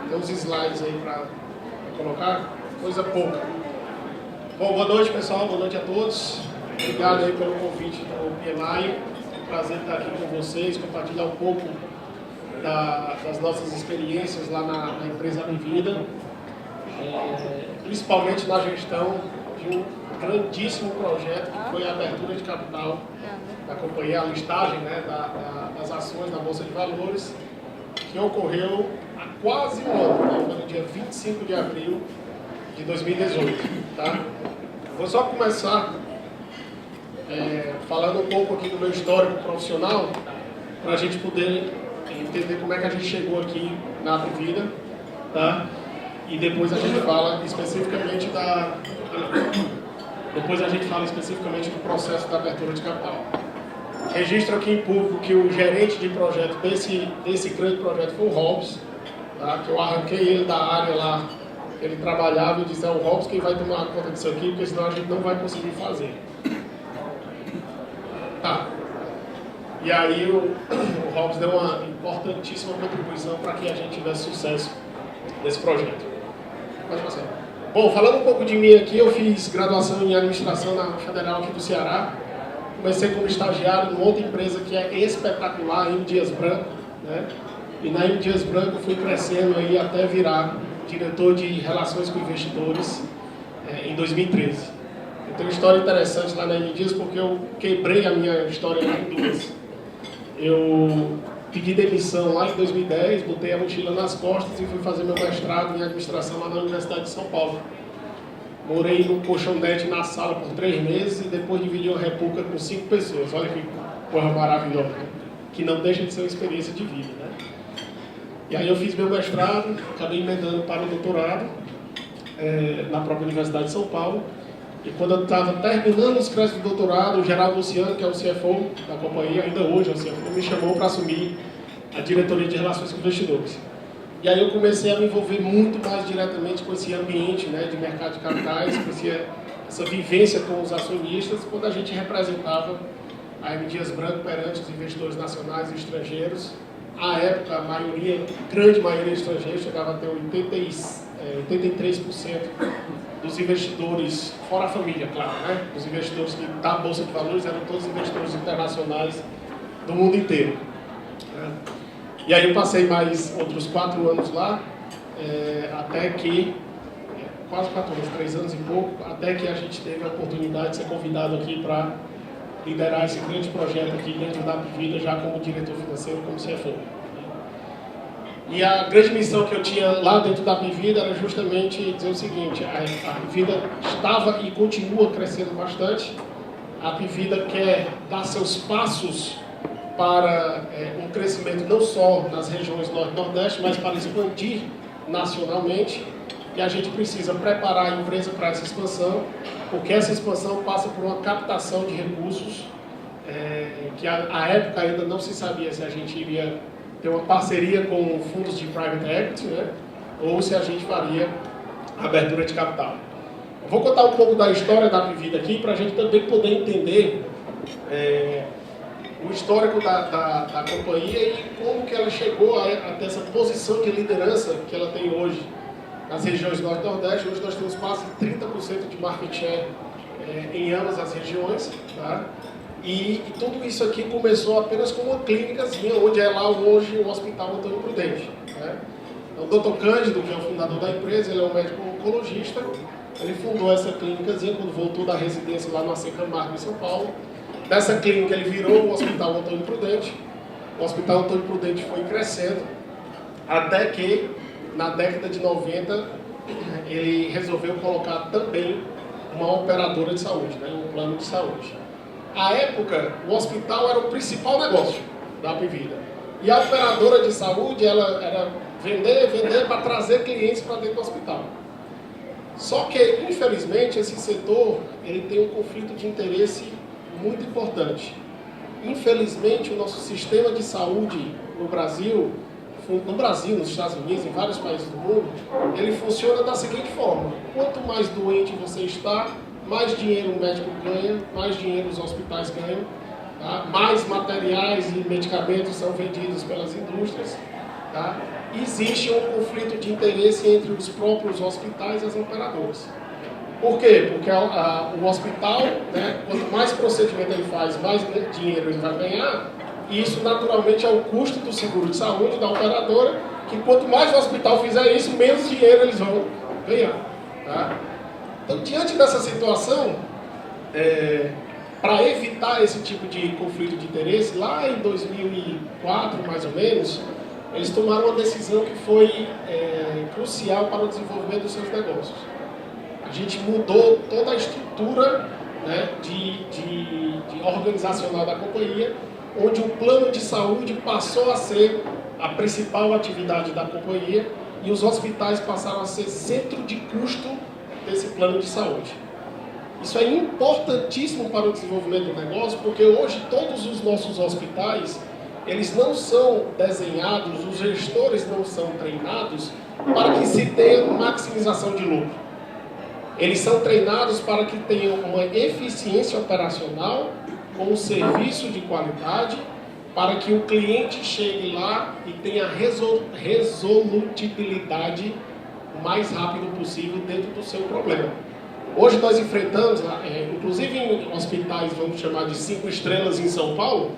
Tem uns slides aí para colocar, coisa pouca. Bom, boa noite pessoal, boa noite a todos. Obrigado aí pelo convite do PMI. Prazer estar aqui com vocês, compartilhar um pouco das nossas experiências lá na empresa Apivida, principalmente na gestão de um grandíssimo projeto que foi a abertura de capital da companhia, a listagem, né, das ações na Bolsa de Valores, que ocorreu há quase um ano, né, foi no dia 25 de abril de 2018. Tá? Vou só começar falando um pouco aqui do meu histórico profissional, para a gente poder entender como é que a gente chegou aqui na Apivida, tá? E depois a gente fala especificamente do processo da abertura de capital. Registro aqui em público que o gerente de projeto desse grande projeto foi o Robson, tá? Que eu arranquei ele da área lá que ele trabalhava e disse: é o Robson quem vai tomar conta disso aqui, porque senão a gente não vai conseguir fazer. Tá. E aí o Robson deu uma importantíssima contribuição para que a gente tivesse sucesso nesse projeto. Pode passar. Bom, falando um pouco de mim aqui, eu fiz graduação em administração na Federal aqui do Ceará. Comecei como estagiário numa outra empresa que é espetacular, M. Dias Branco, né? E na M. Dias Branco fui crescendo aí até virar diretor de relações com investidores em 2013. Eu tenho uma história interessante lá na M. Dias porque eu quebrei a minha história em duas. Eu pedi demissão lá em 2010, botei a mochila nas costas e fui fazer meu mestrado em administração lá na Universidade de São Paulo. Morei no colchonete na sala por 3 meses e depois dividi uma república com 5 pessoas. Olha que coisa maravilhosa, né? Que não deixa de ser uma experiência de vida, né? E aí eu fiz meu mestrado, acabei emendando para o doutorado na própria Universidade de São Paulo. E quando eu estava terminando os créditos do doutorado, o Geraldo Luciano, que é o CFO da companhia, ainda hoje é o CFO, me chamou para assumir a diretoria de relações com investidores. E aí eu comecei a me envolver muito mais diretamente com esse ambiente, né, de mercado de capitais, com essa vivência com os acionistas, quando a gente representava a M. Dias Branco perante os investidores nacionais e estrangeiros. À época, a grande maioria estrangeiros, chegava a ter 83% dos investidores, fora a família, claro, né? Os investidores da Bolsa de Valores eram todos investidores internacionais do mundo inteiro. Né? E aí eu passei mais outros 4 anos lá, até que, quase 4 anos, 3 anos e pouco, até que a gente teve a oportunidade de ser convidado aqui para liderar esse grande projeto aqui dentro da Apivida, já como diretor financeiro, como CFO. E a grande missão que eu tinha lá dentro da Apivida era justamente dizer o seguinte: a Apivida estava e continua crescendo bastante. A Apivida quer dar seus passos para um crescimento não só nas regiões Norte e Nordeste, mas para expandir nacionalmente. E a gente precisa preparar a empresa para essa expansão, porque essa expansão passa por uma captação de recursos, que à época ainda não se sabia se a gente iria ter uma parceria com fundos de private equity, né, ou se a gente faria abertura de capital. Eu vou contar um pouco da história da Apivida aqui, para a gente também poder entender o histórico da companhia e como que ela chegou até essa posição de liderança que ela tem hoje nas regiões Norte e Nordeste. Hoje nós temos quase 30% de market share em ambas as regiões, tá? E tudo isso aqui começou apenas com uma clínicazinha, onde é lá hoje o Hospital Antônio Prudente, né? Então, o Dr. Cândido, que é o fundador da empresa, ele é um médico oncologista. Ele fundou essa clínicazinha quando voltou da residência lá no AC Camargo, em São Paulo. Dessa clínica ele virou o Hospital Antônio Prudente. O Hospital Antônio Prudente foi crescendo, até que na década de 90 ele resolveu colocar também uma operadora de saúde, né, um plano de saúde. À época, o hospital era o principal negócio da Apivida. E a operadora de saúde, ela era vender para trazer clientes para dentro do hospital. Só que, infelizmente, esse setor ele tem um conflito de interesse muito importante. Infelizmente, o nosso sistema de saúde no Brasil, nos Estados Unidos, em vários países do mundo, ele funciona da seguinte forma: quanto mais doente você está, mais dinheiro o médico ganha, mais dinheiro os hospitais ganham, tá? Mais materiais e medicamentos são vendidos pelas indústrias, tá? Existe um conflito de interesse entre os próprios hospitais e as operadoras. Por quê? Porque o hospital, né, quanto mais procedimento ele faz, mais dinheiro ele vai ganhar, e isso naturalmente é o custo do seguro de saúde da operadora, que quanto mais o hospital fizer isso, menos dinheiro eles vão ganhar. Tá? Então, diante dessa situação, para evitar esse tipo de conflito de interesse, lá em 2004, mais ou menos, eles tomaram uma decisão que foi crucial para o desenvolvimento dos seus negócios. A gente mudou toda a estrutura, né, de organizacional da companhia, onde o plano de saúde passou a ser a principal atividade da companhia e os hospitais passaram a ser centro de custo desse plano de saúde. Isso é importantíssimo para o desenvolvimento do negócio, porque hoje todos os nossos hospitais, eles não são desenhados, os gestores não são treinados para que se tenha maximização de lucro. Eles são treinados para que tenham uma eficiência operacional, com um serviço de qualidade, para que o cliente chegue lá e tenha resolutibilidade o mais rápido possível dentro do seu problema. Hoje nós enfrentamos, inclusive em hospitais, vamos chamar de 5 estrelas em São Paulo,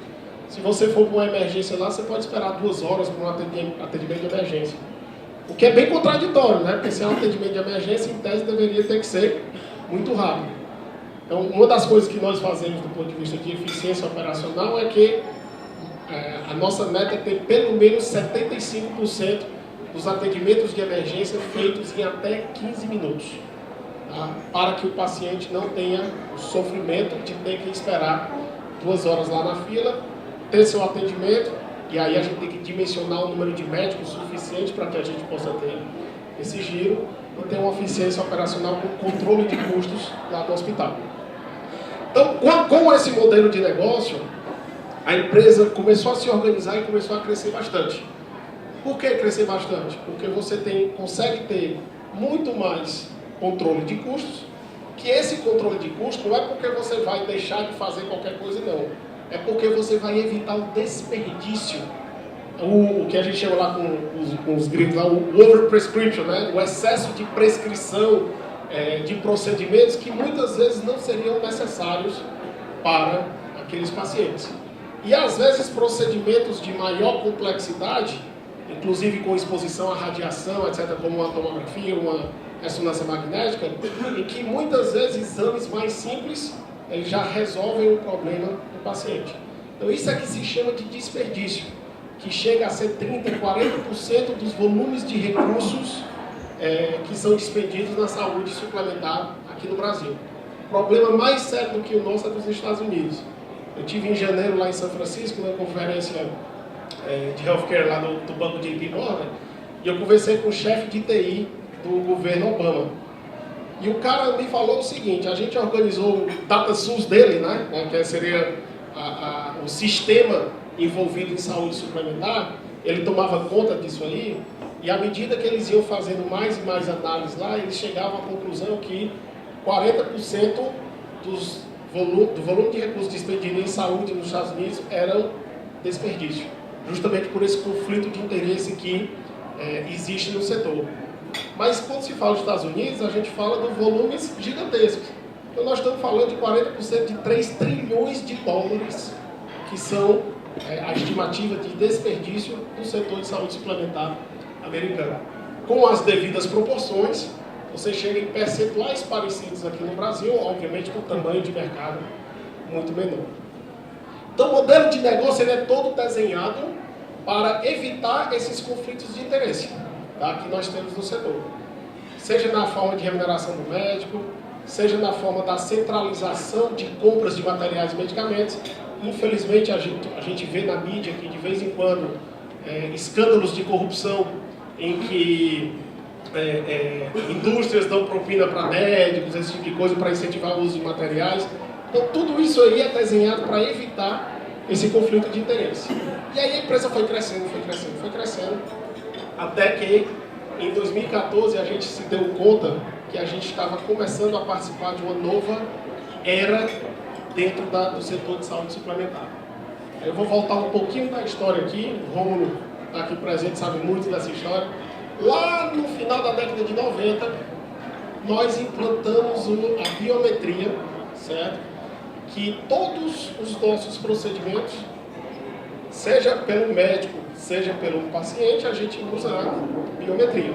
se você for para uma emergência lá, você pode esperar 2 horas para um atendimento de emergência. O que é bem contraditório, né? Porque se é um atendimento de emergência, em tese deveria ter que ser muito rápido. Então, uma das coisas que nós fazemos do ponto de vista de eficiência operacional é que a nossa meta é ter pelo menos 75% dos atendimentos de emergência feitos em até 15 minutos. Tá? Para que o paciente não tenha o sofrimento de ter que esperar 2 horas lá na fila, ter seu atendimento, e aí a gente tem que dimensionar o número de médicos suficiente para que a gente possa ter esse giro e ter uma eficiência operacional com controle de custos lá do hospital. Então, com esse modelo de negócio, a empresa começou a se organizar e começou a crescer bastante. Por que crescer bastante? Porque você consegue ter muito mais controle de custos, que esse controle de custos não é porque você vai deixar de fazer qualquer coisa, não. É porque você vai evitar o desperdício, o que a gente chama lá com os gringos, lá, o overprescription, né? O excesso de prescrição de procedimentos que muitas vezes não seriam necessários para aqueles pacientes. E às vezes procedimentos de maior complexidade, inclusive com exposição à radiação, etc., como uma tomografia, uma ressonância magnética, em que muitas vezes exames mais simples eles já resolvem o problema do paciente. Então isso é que se chama de desperdício, que chega a ser 30%, 40% dos volumes de recursos que são despendidos na saúde suplementar aqui no Brasil. O problema mais sério do que o nosso é dos Estados Unidos. Eu tive em janeiro lá em São Francisco, na conferência de healthcare lá do banco JP Morgan, e eu conversei com o chefe de TI do governo Obama. E o cara me falou o seguinte: a gente organizou o DataSUS dele, né, que seria o sistema envolvido em saúde suplementar. Ele tomava conta disso ali, e à medida que eles iam fazendo mais e mais análises lá, eles chegavam à conclusão que 40% do volume de recursos despendidos em saúde nos Estados Unidos eram desperdício, justamente por esse conflito de interesse que existe no setor. Mas quando se fala dos Estados Unidos, a gente fala de volumes gigantescos. Então nós estamos falando de 40% de 3 trilhões de dólares, que são a estimativa de desperdício do setor de saúde suplementar americano. Com as devidas proporções, você chega em percentuais parecidos aqui no Brasil, obviamente com tamanho de mercado muito menor. Então o modelo de negócio ele é todo desenhado para evitar esses conflitos de interesse, tá, que nós temos no setor. Seja na forma de remuneração do médico, seja na forma da centralização de compras de materiais e medicamentos. Infelizmente a gente vê na mídia que de vez em quando escândalos de corrupção em que indústrias dão propina para médicos, esse tipo de coisa, para incentivar o uso de materiais. Então tudo isso aí é desenhado para evitar esse conflito de interesse. E aí a empresa foi crescendo, até que em 2014 a gente se deu conta que a gente estava começando a participar de uma nova era dentro do setor de saúde suplementar. Eu vou voltar um pouquinho da história aqui, o Rômulo está aqui presente sabe muito dessa história. Lá no final da década de 90, nós implantamos a biometria, certo? Que todos os nossos procedimentos, seja pelo médico, seja pelo paciente, a gente usa a biometria.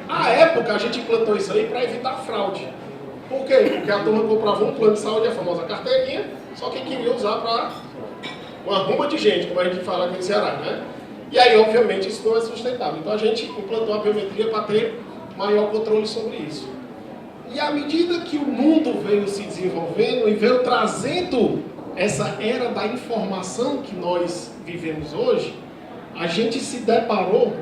À época, a gente implantou isso aí para evitar fraude. Por quê? Porque a turma comprava um plano de saúde, a famosa carteirinha, só que queria usar para uma ruma de gente, como a gente fala aqui no Ceará, né? E aí, obviamente, isso não é sustentável. Então, a gente implantou a biometria para ter maior controle sobre isso. E à medida que o mundo veio se desenvolvendo e veio trazendo essa era da informação que nós vivemos hoje, a gente se deparou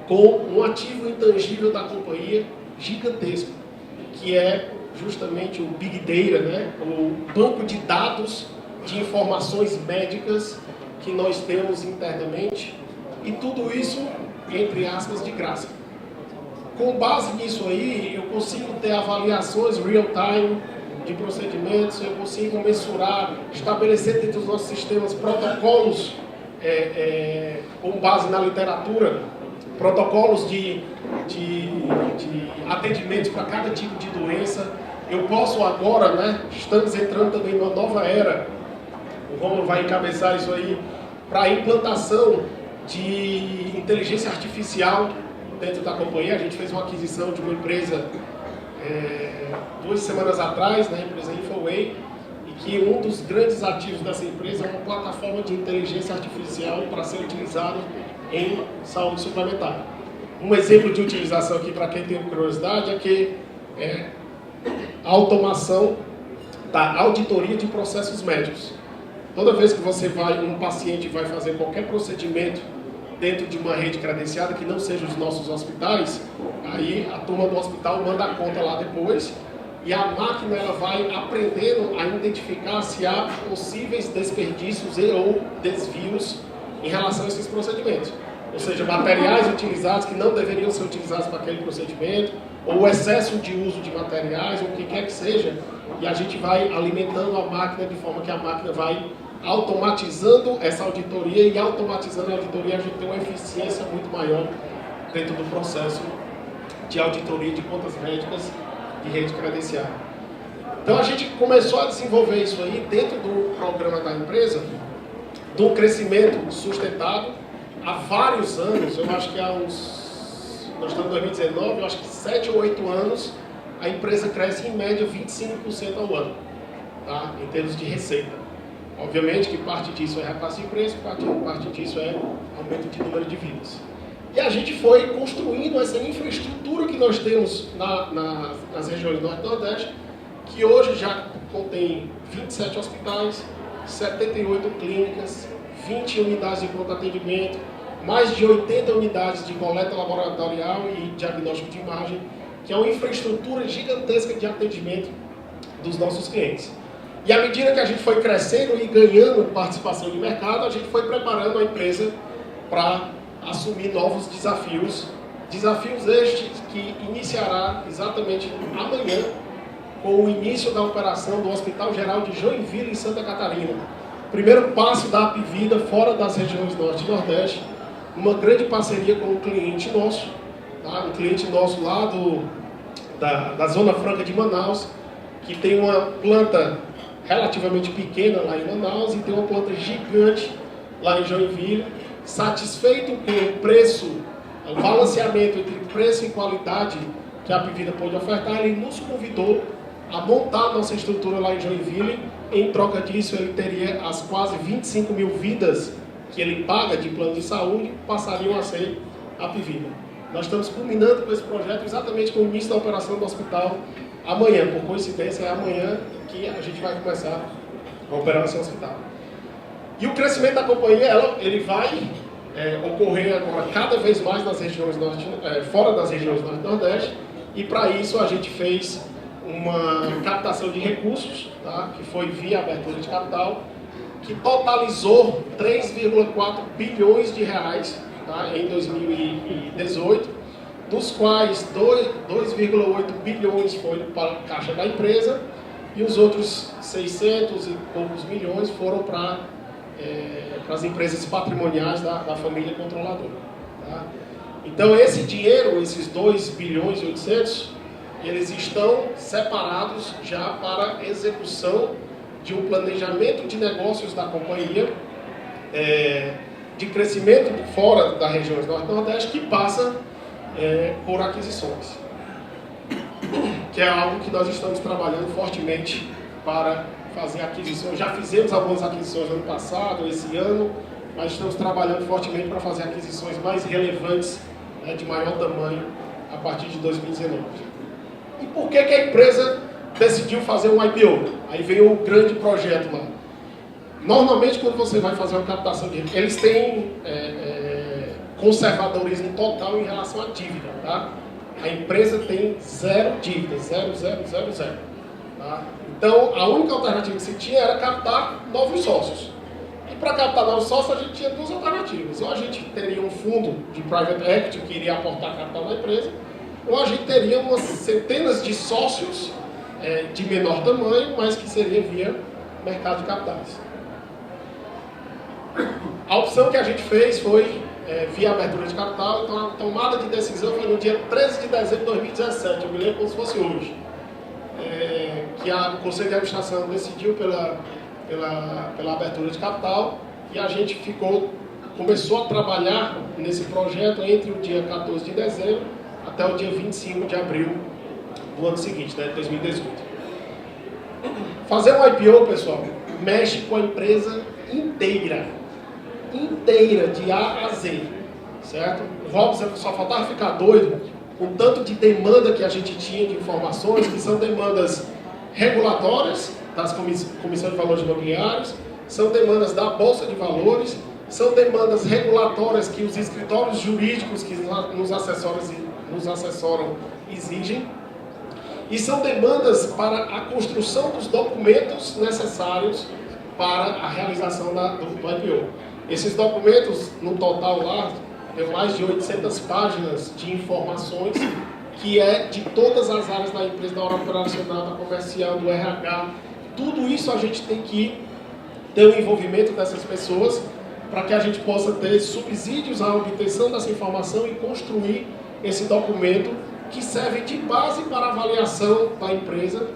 com um ativo intangível da companhia gigantesco, que é justamente o Big Data, né? O banco de dados de informações médicas que nós temos internamente, e tudo isso, entre aspas, de graça. Com base nisso aí, eu consigo ter avaliações real-time de procedimentos, eu consigo mensurar, estabelecer dentro dos nossos sistemas protocolos com base na literatura, protocolos de atendimentos para cada tipo de doença. Eu posso agora, né, estamos entrando também numa nova era, o Romulo vai encabeçar isso aí, para a implantação de inteligência artificial dentro da companhia. A gente fez uma aquisição de uma empresa 2 semanas atrás, né, a empresa Infoway, e que um dos grandes ativos dessa empresa é uma plataforma de inteligência artificial para ser utilizada em saúde suplementar. Um exemplo de utilização aqui, para quem tem curiosidade, é que a automação da auditoria de processos médicos. Toda vez que um paciente vai fazer qualquer procedimento dentro de uma rede credenciada, que não seja os nossos hospitais, aí a turma do hospital manda a conta lá depois, e a máquina ela vai aprendendo a identificar se há possíveis desperdícios ou desvios em relação a esses procedimentos. Ou seja, materiais utilizados que não deveriam ser utilizados para aquele procedimento, ou excesso de uso de materiais, ou o que quer que seja, e a gente vai alimentando a máquina de forma que a máquina vai automatizando essa auditoria, e automatizando a auditoria a gente tem uma eficiência muito maior dentro do processo de auditoria de contas médicas de rede credenciada. Então a gente começou a desenvolver isso aí dentro do programa da empresa, do crescimento sustentável, há vários anos. Eu acho que nós estamos em 2019, eu acho que 7 ou 8 anos, a empresa cresce em média 25% ao ano, tá? Em termos de receita. Obviamente que parte disso é repasse de preço, parte disso é aumento de número de vidas. E a gente foi construindo essa infraestrutura que nós temos nas regiões Norte e Nordeste, que hoje já contém 27 hospitais, 78 clínicas, 20 unidades de pronto atendimento, mais de 80 unidades de coleta laboratorial e diagnóstico de imagem, que é uma infraestrutura gigantesca de atendimento dos nossos clientes. E à medida que a gente foi crescendo e ganhando participação de mercado, a gente foi preparando a empresa para assumir novos desafios. Desafios estes que iniciará exatamente amanhã com o início da operação do Hospital Geral de Joinville, em Santa Catarina. Primeiro passo da Apivida fora das regiões Norte e Nordeste, uma grande parceria com um cliente nosso, tá? Um cliente nosso lá da Zona Franca de Manaus, que tem uma planta relativamente pequena lá em Manaus e tem uma planta gigante lá em Joinville. Satisfeito com o preço, o balanceamento entre preço e qualidade que a Apivida pôde ofertar, ele nos convidou a montar nossa estrutura lá em Joinville. Em troca disso, ele teria as quase 25 mil vidas que ele paga de plano de saúde, passariam a ser Apivida. Nós estamos culminando com esse projeto exatamente com o início da operação do hospital amanhã. Por coincidência, é amanhã que a gente vai começar a operar esse hospital. E o crescimento da companhia, ele vai ocorrer agora cada vez mais nas regiões fora das regiões Norte e Nordeste, e para isso a gente fez uma captação de recursos, tá? Que foi via abertura de capital, que totalizou 3,4 bilhões de reais, tá? Em 2018, dos quais 2,8 bilhões foi para a caixa da empresa, e os outros 600 e poucos milhões foram para as empresas patrimoniais da família controladora. Tá? Então, esse dinheiro, esses 2 bilhões e 800, eles estão separados já para execução de um planejamento de negócios da companhia, de crescimento fora da região Norte e Nordeste, que passa por aquisições, que é algo que nós estamos trabalhando fortemente para fazer aquisições. Já fizemos algumas aquisições no ano passado, esse ano, mas estamos trabalhando fortemente para fazer aquisições mais relevantes, de maior tamanho, a partir de 2019. E por que a empresa decidiu fazer um IPO? Aí veio um grande projeto lá. Normalmente, quando você vai fazer uma captação de... Eles têm conservadorismo total em relação à dívida, tá? A empresa tem 0 dívida, 0, 0, 0, 0. Tá? Então, a única alternativa que se tinha era captar novos sócios. E para captar novos sócios, a gente tinha 2 alternativas. Ou a gente teria um fundo de private equity que iria aportar capital na empresa, ou a gente teria umas centenas de sócios de menor tamanho, mas que seria via mercado de capitais. A opção que a gente fez foi via abertura de capital. Então a tomada de decisão foi no dia 13 de dezembro de 2017, eu me lembro como se fosse hoje, que o Conselho de Administração decidiu pela abertura de capital, e a gente começou a trabalhar nesse projeto entre o dia 14 de dezembro até o dia 25 de abril do ano seguinte, de 2018. Fazer um IPO, pessoal, mexe com a empresa inteira, de A a Z, certo? O Robson só faltava ficar doido com o tanto de demanda que a gente tinha de informações, que são demandas regulatórias das Comissões de Valores Imobiliários, são demandas da Bolsa de Valores, são demandas regulatórias que os escritórios jurídicos que nos assessoram exigem, e são demandas para a construção dos documentos necessários para a realização do IPO. Esses documentos, no total lá, tem mais de 800 páginas de informações, que é de todas as áreas da empresa, da hora operacional, da comercial, do RH. Tudo isso a gente tem que ter o envolvimento dessas pessoas para que a gente possa ter subsídios à obtenção dessa informação e construir esse documento que serve de base para a avaliação da empresa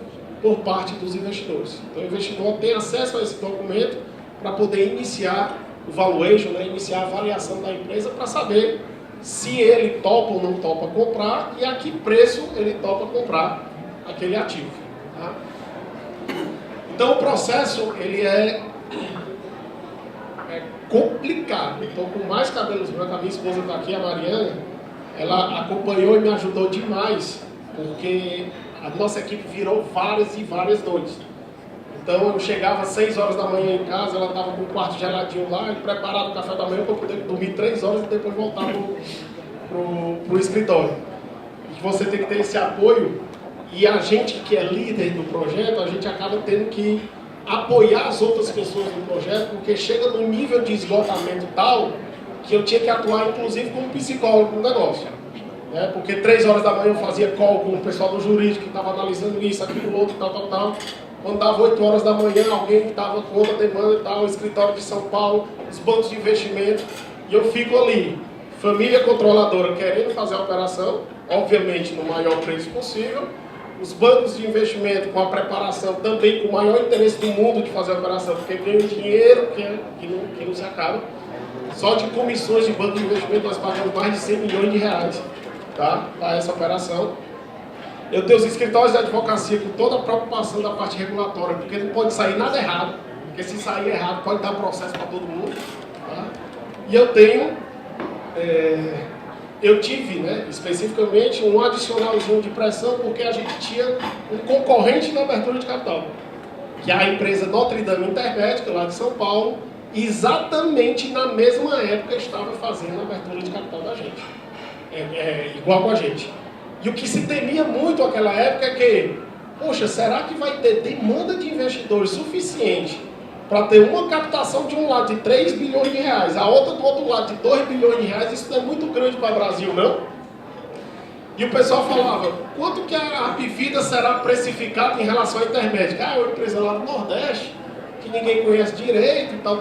por parte dos investidores. Então o investidor tem acesso a esse documento para poder iniciar o valuation, iniciar a avaliação da empresa para saber se ele topa ou não topa comprar e a que preço ele topa comprar aquele ativo. Tá? Então o processo ele é complicado. Então, com mais cabelos brancos, a minha esposa está aqui, a Mariana, ela acompanhou e me ajudou demais, porque a nossa equipe virou várias e várias noites. Então eu chegava às 6 horas da manhã em casa, ela estava com o quarto geladinho lá, preparado o café da manhã para poder dormir 3 horas e depois voltar pro escritório. E você tem que ter esse apoio, e a gente que é líder do projeto, a gente acaba tendo que apoiar as outras pessoas no projeto, porque chega num nível de esgotamento tal que eu tinha que atuar inclusive como psicólogo no negócio. Porque 3 horas da manhã eu fazia call com o pessoal do jurídico que estava analisando isso, aquilo, outro, tal. Quando dava 8 horas da manhã, alguém estava com outra demanda e tal, o escritório de São Paulo, os bancos de investimento, e eu fico ali, família controladora querendo fazer a operação, obviamente no maior preço possível, os bancos de investimento com a preparação também com o maior interesse do mundo de fazer a operação, porque ganham dinheiro que não se acaba. Só de comissões de banco de investimento nós pagamos mais de 100 milhões de reais, tá? Para essa operação. Eu tenho os escritórios de advocacia com toda a preocupação da parte regulatória, porque não pode sair nada errado, porque se sair errado pode dar processo para todo mundo. Tá? E eu tive, especificamente, um adicionalzinho de pressão, porque a gente tinha um concorrente na abertura de capital, que é a empresa Notre Dame Intermédica, lá de São Paulo, exatamente na mesma época estava fazendo a abertura de capital da gente, igual com a gente. E o que se temia muito naquela época é que, poxa, será que vai ter demanda de investidores suficiente para ter uma captação de um lado de 3 bilhões de reais, a outra do outro lado de 2 bilhões de reais? Isso não é muito grande para o Brasil, não? E o pessoal falava, quanto que a Apivida será precificada em relação à Intermédica? É uma empresa lá do Nordeste, que ninguém conhece direito e tal.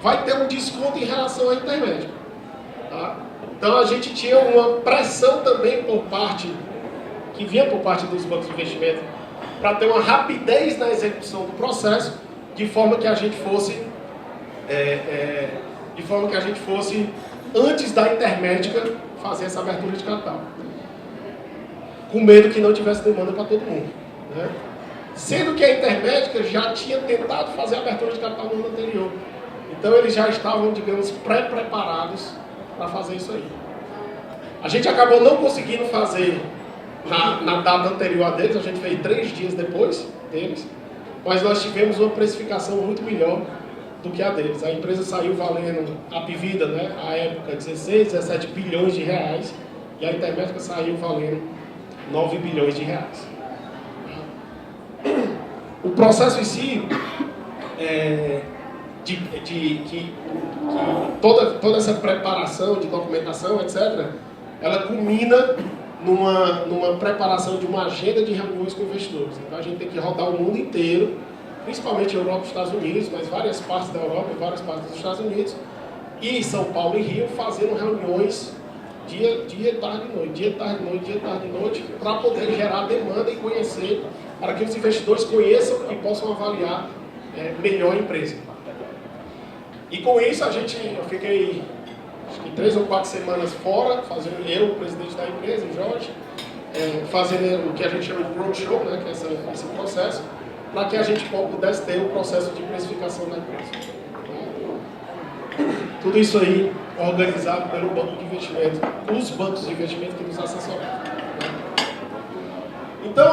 vai ter um desconto em relação à intermédica. Tá? Então a gente tinha uma pressão também que vinha por parte dos bancos de investimento, para ter uma rapidez na execução do processo, de forma que a gente fosse antes da intermédica fazer essa abertura de capital, com medo que não tivesse demanda para todo mundo, né? Sendo que a intermédica já tinha tentado fazer a abertura de capital no ano anterior, então eles já estavam, digamos, pré-preparados para fazer isso aí. A gente acabou não conseguindo fazer na data anterior a deles, a gente fez 3 dias depois deles, mas nós tivemos uma precificação muito melhor do que a deles. A empresa saiu valendo, a Pivida, né, à época, 16, 17 bilhões de reais, e a Intermédica saiu valendo 9 bilhões de reais. O processo em si, toda essa preparação de documentação, etc., ela culmina numa preparação de uma agenda de reuniões com investidores. Então a gente tem que rodar o mundo inteiro, principalmente Europa e Estados Unidos, mas várias partes da Europa e várias partes dos Estados Unidos, e São Paulo e Rio, fazendo reuniões dia, tarde e noite, dia, tarde e noite, para poder gerar demanda e conhecer, para que os investidores conheçam e possam avaliar melhor a empresa. E com isso eu fiquei acho que 3 ou 4 semanas fora, fazendo o presidente da empresa, o Jorge, fazendo o que a gente chama de roadshow, né, que é esse processo, para que a gente pudesse ter o processo de precificação da empresa. Tudo isso aí organizado pelo banco de investimento, os bancos de investimento que nos assessoraram. Então,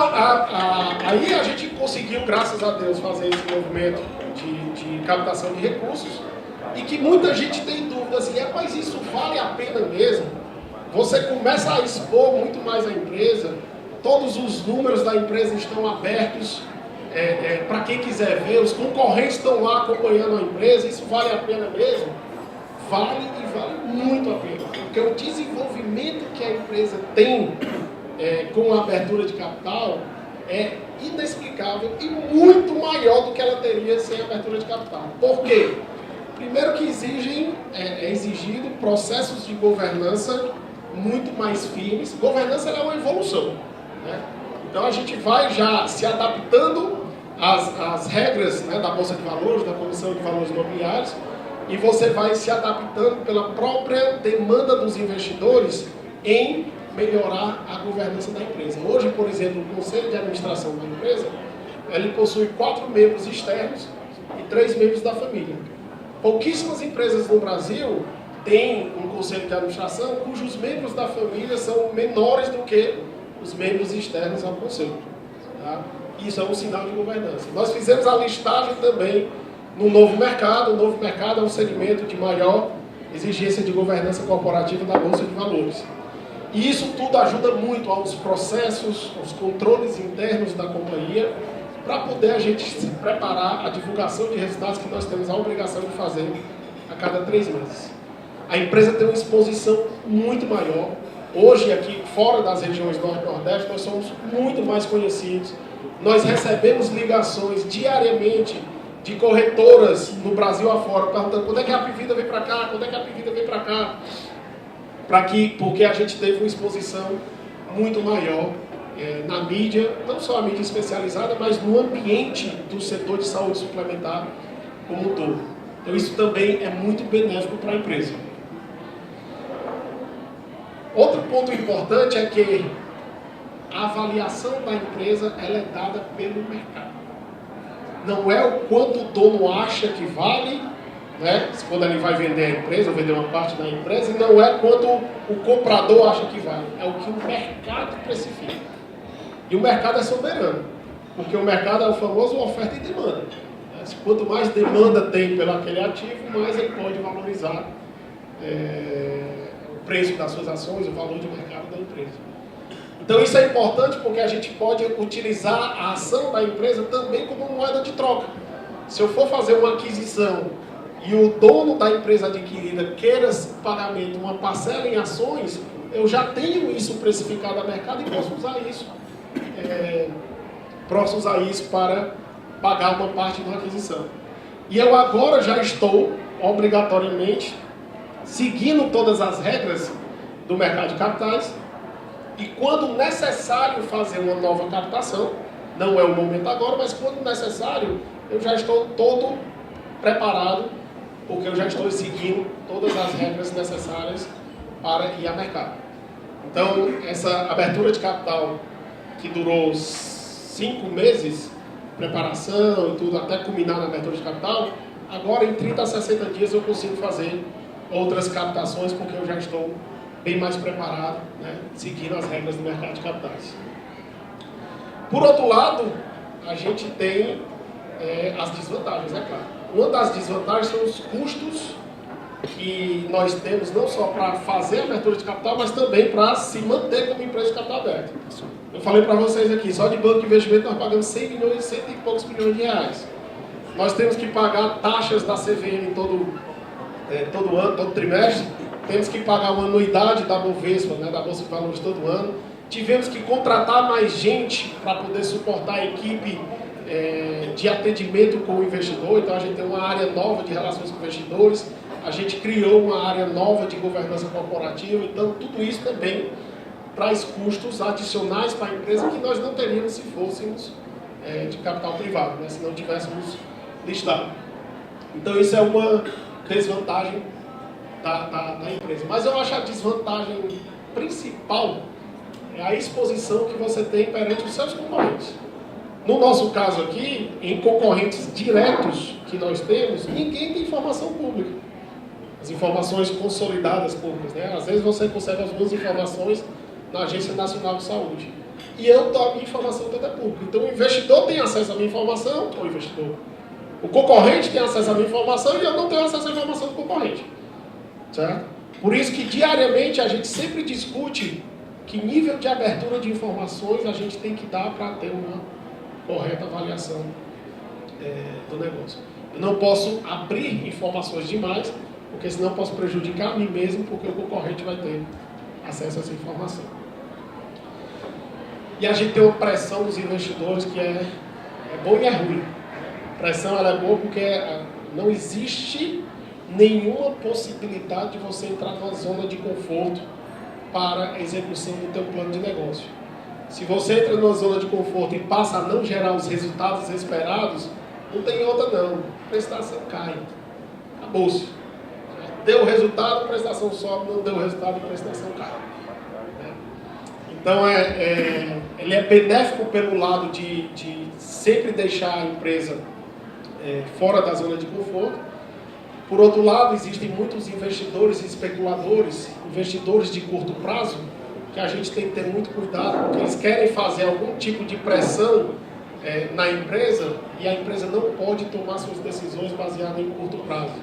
aí a gente conseguiu, graças a Deus, fazer esse movimento de captação de recursos, e que muita gente tem dúvidas, e mas isso vale a pena mesmo? Você começa a expor muito mais a empresa, todos os números da empresa estão abertos para quem quiser ver, os concorrentes estão lá acompanhando a empresa, isso vale a pena mesmo? Vale e vale muito a pena, porque o desenvolvimento que a empresa tem com a abertura de capital é inexplicável e muito maior do que ela teria sem a abertura de capital. Por quê? Primeiro que é exigido processos de governança muito mais firmes. Governança é uma evolução, né? Então a gente vai já se adaptando às regras, né, da Bolsa de Valores, da Comissão de Valores Imobiliários, e você vai se adaptando pela própria demanda dos investidores em melhorar a governança da empresa. Hoje, por exemplo, o Conselho de Administração da empresa, ele possui 4 membros externos e 3 membros da família. Pouquíssimas empresas no Brasil têm um conselho de administração cujos membros da família são menores do que os membros externos ao conselho. Tá? Isso é um sinal de governança. Nós fizemos a listagem também no novo mercado. O novo mercado é um segmento de maior exigência de governança corporativa da Bolsa de Valores. E isso tudo ajuda muito aos processos, aos controles internos da companhia, para poder a gente se preparar a divulgação de resultados que nós temos a obrigação de fazer a cada 3 meses. A empresa tem uma exposição muito maior. Hoje, aqui fora das regiões Norte e Nordeste, nós somos muito mais conhecidos. Nós recebemos ligações diariamente de corretoras no Brasil afora, perguntando quando é que a Pivida vem para cá, quando é que a Pivida vem para cá. Porque a gente teve uma exposição muito maior na mídia, não só a mídia especializada, mas no ambiente do setor de saúde suplementar como um todo. Então isso também é muito benéfico para a empresa. Outro ponto importante é que a avaliação da empresa ela é dada pelo mercado. Não é o quanto o dono acha que vale, né? Quando ele vai vender a empresa, ou vender uma parte da empresa, e não é quanto o comprador acha que vale, é o que o mercado precifica. E o mercado é soberano, porque o mercado é o famoso oferta e demanda. Quanto mais demanda tem pelo aquele ativo, mais ele pode valorizar o preço das suas ações, o valor de mercado da empresa. Então isso é importante porque a gente pode utilizar a ação da empresa também como moeda de troca. Se eu for fazer uma aquisição e o dono da empresa adquirida queira pagamento, uma parcela em ações, eu já tenho isso precificado a mercado e posso usar isso para pagar uma parte da aquisição. E eu agora já estou obrigatoriamente, seguindo todas as regras do mercado de capitais, e quando necessário fazer uma nova captação, não é o momento agora, mas quando necessário, eu já estou todo preparado, porque eu já estou seguindo todas as regras necessárias para ir a mercado. Então, essa abertura de capital, que durou 5 meses, preparação e tudo, até culminar na abertura de capital, agora em 30 a 60 dias eu consigo fazer outras captações, porque eu já estou bem mais preparado, né, seguindo as regras do mercado de capitais. Por outro lado, a gente tem as desvantagens, é claro. Uma das desvantagens são os custos que nós temos, não só para fazer a abertura de capital, mas também para se manter como empresa de capital aberto. Eu falei para vocês aqui, só de banco de investimento nós pagamos 100 milhões, 100 e poucos milhões de reais. Nós temos que pagar taxas da CVM todo ano, todo trimestre. Temos que pagar uma anuidade da Bovespa, né, da Bolsa de Valores todo ano. Tivemos que contratar mais gente para poder suportar a equipe de atendimento com o investidor. Então a gente tem uma área nova de relações com investidores. A gente criou uma área nova de governança corporativa. Então tudo isso também traz custos adicionais para a empresa que nós não teríamos se fôssemos de capital privado, né, se não tivéssemos listado. Então isso é uma desvantagem da empresa. Mas eu acho a desvantagem principal é a exposição que você tem perante os seus concorrentes. No nosso caso aqui, em concorrentes diretos que nós temos, ninguém tem informação pública. As informações consolidadas públicas, né? Às vezes você consegue as duas informações na Agência Nacional de Saúde. E a minha informação toda é pública. Então o investidor tem acesso à minha informação, o concorrente tem acesso à minha informação e eu não tenho acesso à informação do concorrente. Certo? Por isso que diariamente a gente sempre discute que nível de abertura de informações a gente tem que dar para ter uma correta avaliação do negócio. Eu não posso abrir informações demais, porque senão eu posso prejudicar a mim mesmo, porque o concorrente vai ter acesso a essa informação. E a gente tem uma pressão dos investidores que é boa e é ruim. A pressão ela é boa porque não existe nenhuma possibilidade de você entrar numa zona de conforto para a execução do teu plano de negócio. Se você entra numa zona de conforto e passa a não gerar os resultados esperados, não tem outra não. A prestação cai. Acabou-se. Deu o resultado, a prestação sobe, não deu o resultado, a prestação cai. Então, ele é benéfico pelo lado de sempre deixar a empresa fora da zona de conforto. Por outro lado, existem muitos investidores e especuladores, investidores de curto prazo, que a gente tem que ter muito cuidado, porque eles querem fazer algum tipo de pressão na empresa e a empresa não pode tomar suas decisões baseadas em curto prazo.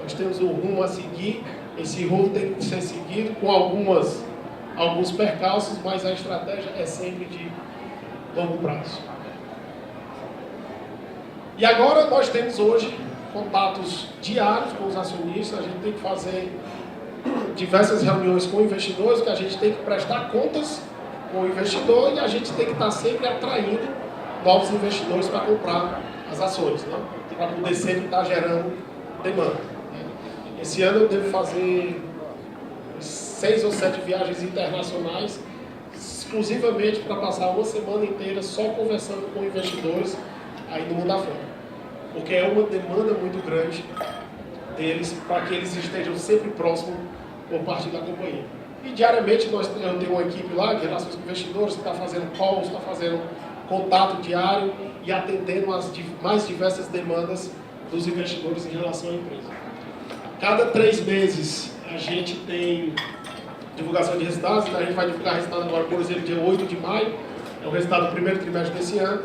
Nós temos um rumo a seguir, esse rumo tem que ser seguido com alguns percalços, mas a estratégia é sempre de longo prazo. E agora nós temos hoje contatos diários com os acionistas, a gente tem que fazer diversas reuniões com investidores, que a gente tem que prestar contas com o investidor e a gente tem que estar sempre atraindo novos investidores para comprar as ações, né? Para poder sempre estar gerando demanda. Esse ano eu devo fazer 6 ou 7 viagens internacionais, exclusivamente para passar uma semana inteira só conversando com investidores aí no mundo afora. Porque é uma demanda muito grande deles para que eles estejam sempre próximos por parte da companhia. E diariamente eu tenho uma equipe lá de relações com investidores que está fazendo calls, está fazendo contato diário e atendendo as mais diversas demandas dos investidores em relação à empresa. Cada 3 meses a gente tem divulgação de resultados, a gente vai divulgar resultado agora, por exemplo, dia 8 de maio, é o resultado do primeiro trimestre desse ano.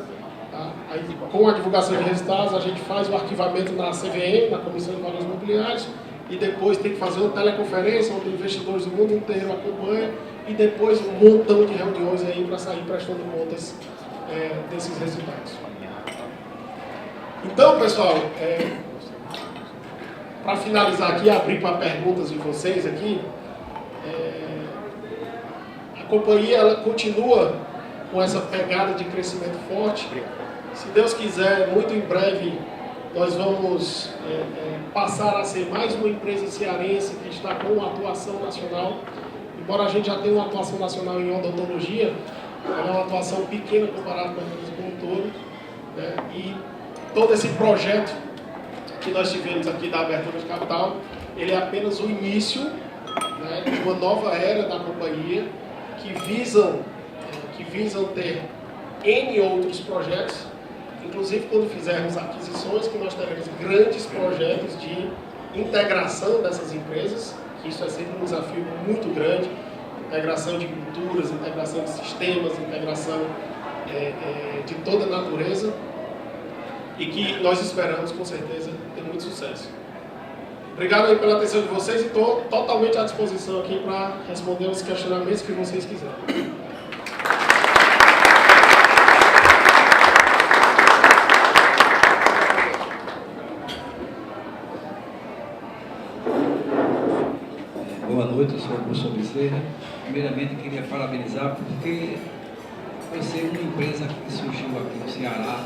Tá? Aí, com a divulgação de resultados, a gente faz o arquivamento na CVM, na Comissão de Valores Imobiliários, e depois tem que fazer uma teleconferência onde investidores do mundo inteiro acompanham, e depois um montão de reuniões aí para sair prestando contas desses resultados. Então, pessoal, para finalizar aqui, abrir para perguntas de vocês aqui, a companhia ela continua com essa pegada de crescimento forte. Se Deus quiser, muito em breve nós vamos passar a ser mais uma empresa cearense que está com uma atuação nacional. Embora a gente já tenha uma atuação nacional em odontologia, ela é uma atuação pequena comparada com a empresa como um todo, né? E todo esse projeto que nós tivemos aqui da abertura de capital, ele é apenas o início, né, de uma nova era da companhia que visam ter N outros projetos, inclusive quando fizermos aquisições, que nós teremos grandes projetos de integração dessas empresas, que isso é sempre um desafio muito grande, integração de culturas, integração de sistemas, integração de toda a natureza, e que nós esperamos, com certeza, ter muito sucesso. Obrigado aí pela atenção de vocês e estou totalmente à disposição aqui para responder os questionamentos que vocês quiserem. Boa noite, eu sou o professor Bezerra. Primeiramente, queria parabenizar porque foi ser uma empresa que surgiu aqui no Ceará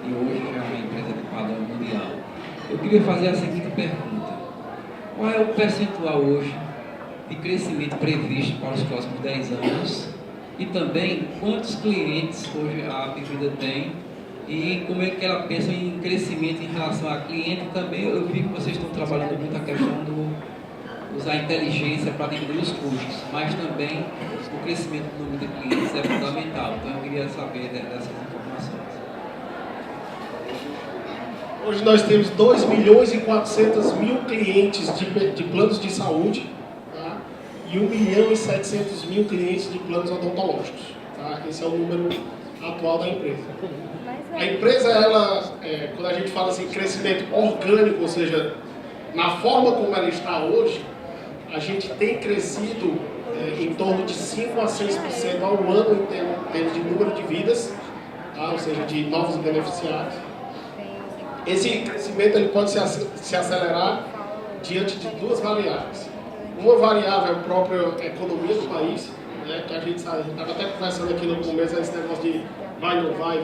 e hoje já é uma empresa de padrão mundial. Eu queria fazer a seguinte pergunta: qual é o percentual hoje de crescimento previsto para os próximos 10 anos e também quantos clientes hoje a Apvida tem e como é que ela pensa em crescimento em relação a cliente? Também eu vi que vocês estão trabalhando muito a questão do usar a inteligência para diminuir os custos, mas também o crescimento do número de clientes é fundamental. Então eu queria saber dessas informações. Hoje nós temos 2.400.000 clientes de planos de saúde, tá? E 1.700.000 clientes de planos odontológicos. Tá? Esse é o número atual da empresa. A empresa, quando a gente fala assim, crescimento orgânico, ou seja, na forma como ela está hoje, a gente tem crescido em torno de 5 a 6% ao ano em termos de número de vidas, tá? Ou seja, de novos beneficiários. Esse crescimento ele pode se acelerar diante de duas variáveis. Uma variável é a própria economia do país, né? Que a gente sabe, a gente estava até conversando aqui no começo, esse negócio de vai, não vai,